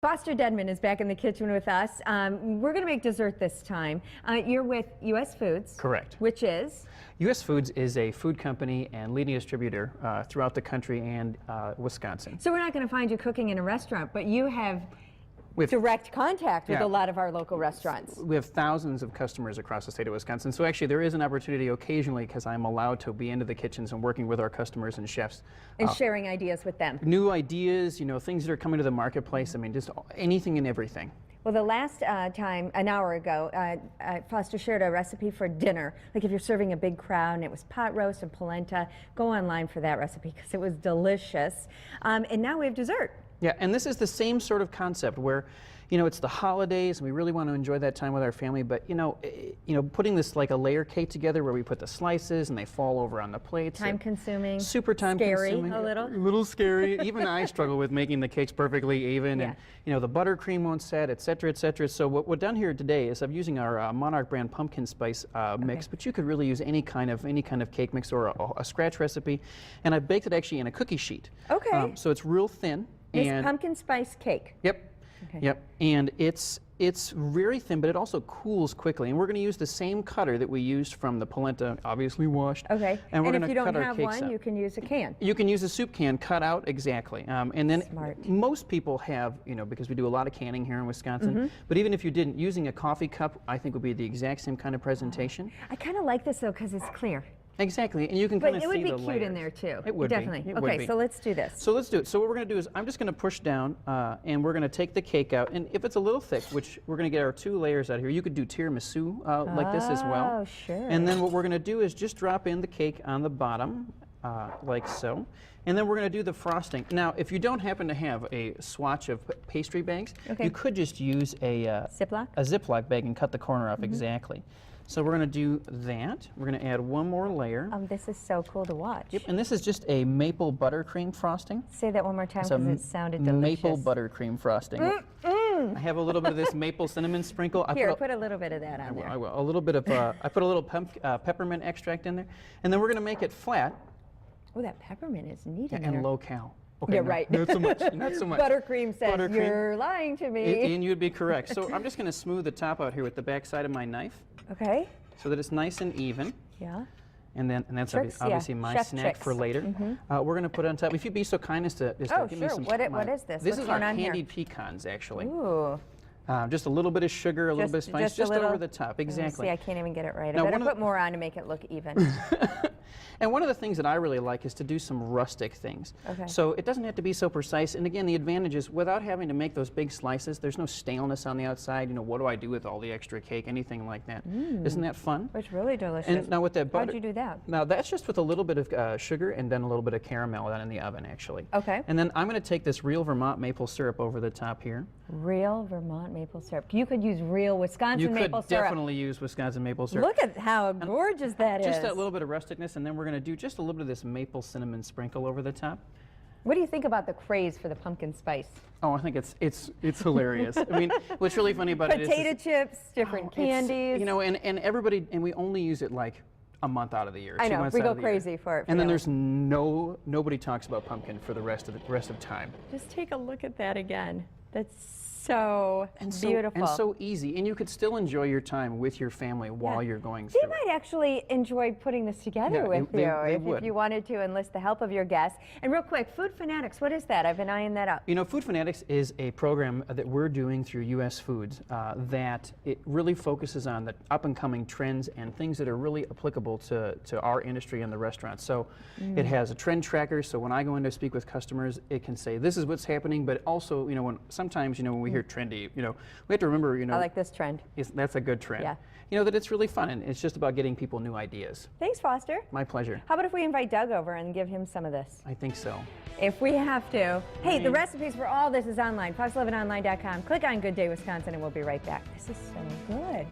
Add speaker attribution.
Speaker 1: Foster Deadman is back in the kitchen with us. We're going to make dessert this time. You're with U.S. Foods.
Speaker 2: Correct.
Speaker 1: Which is?
Speaker 2: U.S. Foods is a food company and leading distributor throughout the country and Wisconsin.
Speaker 1: So we're not going to find you cooking in a restaurant, but you have direct contact with a lot of our local restaurants.
Speaker 2: We have thousands of customers across the state of Wisconsin. So actually there is an opportunity occasionally, because I'm allowed to be into the kitchens and working with our customers and chefs.
Speaker 1: And sharing ideas with them.
Speaker 2: New ideas, things that are coming to the marketplace. I mean, just anything and everything.
Speaker 1: Well, the last time, an hour ago, Foster shared a recipe for dinner. Like if you're serving a big crowd, and it was pot roast and polenta, go online for that recipe because it was delicious. And now we have dessert.
Speaker 2: Yeah, and this is the same sort of concept where, it's the holidays and we really want to enjoy that time with our family, but putting this like a layer cake together where we put the slices and they fall over on the plates.
Speaker 1: Time consuming.
Speaker 2: Super time consuming.
Speaker 1: Scary a little.
Speaker 2: A little scary. Even I struggle with making the cakes perfectly even, and the buttercream won't set, et cetera, et cetera. So what we've done here today is I'm using our Monarch brand pumpkin spice mix, but you could really use any kind of cake mix or a scratch recipe, and I baked it actually in a cookie sheet.
Speaker 1: Okay.
Speaker 2: So it's real thin.
Speaker 1: It's pumpkin spice cake.
Speaker 2: Yep. Okay. Yep. And it's very thin, but it also cools quickly. And we're going to use the same cutter that we used from the polenta, obviously washed.
Speaker 1: Okay.
Speaker 2: And we're going to cut our cakes up.
Speaker 1: And if you don't have one, you can use a can.
Speaker 2: You can use a soup can cut out exactly. And then most people have, because we do a lot of canning here in Wisconsin. But even if you didn't, using a coffee cup, I think would be the exact same kind of presentation.
Speaker 1: I kind of like this though because it's clear.
Speaker 2: Exactly, and you can kind of see the layers.
Speaker 1: But it would be cute in there too.
Speaker 2: It would
Speaker 1: definitely.
Speaker 2: Be.
Speaker 1: Okay, so let's do this.
Speaker 2: So let's do it. So what we're going to do is I'm just going to push down, and we're going to take the cake out. And if it's a little thick, which we're going to get our 2 layers out here, you could do tiramisu like this as well.
Speaker 1: Oh, sure.
Speaker 2: And then what we're going to do is just drop in the cake on the bottom, like so. And then we're going to do the frosting. Now, if you don't happen to have a swatch of pastry bags, you could just use a Ziploc bag and cut the corner off exactly. So we're going to do that. We're going to add one more layer.
Speaker 1: This is so cool to watch.
Speaker 2: Yep, and this is just a maple buttercream frosting.
Speaker 1: Say that one more time because it sounded delicious.
Speaker 2: Maple buttercream frosting. I have a little bit of this maple cinnamon sprinkle.
Speaker 1: Here, put a little bit of that on there.
Speaker 2: I will. A little bit of, I put a little peppermint extract in there. And then we're going to make it flat.
Speaker 1: Oh, that peppermint is neat in there.
Speaker 2: And low cal. Okay,
Speaker 1: yeah, right.
Speaker 2: Not so much. Not so much.
Speaker 1: Buttercream says you're lying to me.
Speaker 2: And you'd be correct. So I'm just going to smooth the top out here with the back side of my knife.
Speaker 1: Okay.
Speaker 2: So that it's nice and even.
Speaker 1: Yeah.
Speaker 2: And that's obviously my snack for later. We're going to put it on top. If you'd be so kind as to give me some.
Speaker 1: What is this?
Speaker 2: This is our candied pecans, actually.
Speaker 1: Ooh.
Speaker 2: Just a little bit of sugar, a little bit of spice, just over the top. Exactly.
Speaker 1: See, I can't even get it right. I better put more on to make it look even.
Speaker 2: And one of the things that I really like is to do some rustic things. Okay. So it doesn't have to be so precise. And again, the advantage is without having to make those big slices, there's no staleness on the outside. What do I do with all the extra cake? Anything like that. Isn't that fun?
Speaker 1: It's really delicious.
Speaker 2: And now with that butter.
Speaker 1: How'd you do that?
Speaker 2: Now that's just with a little bit of sugar and then a little bit of caramel down in the oven, actually.
Speaker 1: Okay.
Speaker 2: And then I'm going to take this real Vermont maple syrup over the top here.
Speaker 1: Real Vermont maple syrup. You could use real Wisconsin maple syrup.
Speaker 2: You could definitely use Wisconsin maple syrup.
Speaker 1: Look at how gorgeous that is.
Speaker 2: Just that little bit of rusticness, and then we're going to do just a little bit of this maple cinnamon sprinkle over the top.
Speaker 1: What do you think about the craze for the pumpkin spice?
Speaker 2: Oh, I think it's hilarious. I mean, what's really funny about it is
Speaker 1: potato chips, different candies.
Speaker 2: And everybody, and we only use it like a month out of the year.
Speaker 1: I know, we go crazy for it.
Speaker 2: And then there's nobody talks about pumpkin for the rest of time.
Speaker 1: Just take a look at that again. That's so beautiful.
Speaker 2: And so easy. And you could still enjoy your time with your family while you're going through
Speaker 1: it. They might actually enjoy putting this together with you if you wanted to enlist the help of your guests. And real quick, Food Fanatics, what is that? I've been eyeing that up.
Speaker 2: Food Fanatics is a program that we're doing through U.S. Foods that it really focuses on the up-and-coming trends and things that are really applicable to our industry and the restaurants. So it has a trend tracker, so when I go in to speak with customers, it can say, this is what's happening, but also, sometimes, when we hear trendy, we have to remember,
Speaker 1: I like this trend.
Speaker 2: That's a good trend.
Speaker 1: Yeah.
Speaker 2: That it's really fun, and it's just about getting people new ideas.
Speaker 1: Thanks, Foster.
Speaker 2: My pleasure.
Speaker 1: How about if we invite Doug over and give him some of this?
Speaker 2: I think so.
Speaker 1: If we have to. Hey, the recipes for all this is online, fox11online.com. Click on Good Day Wisconsin, and we'll be right back. This is so good.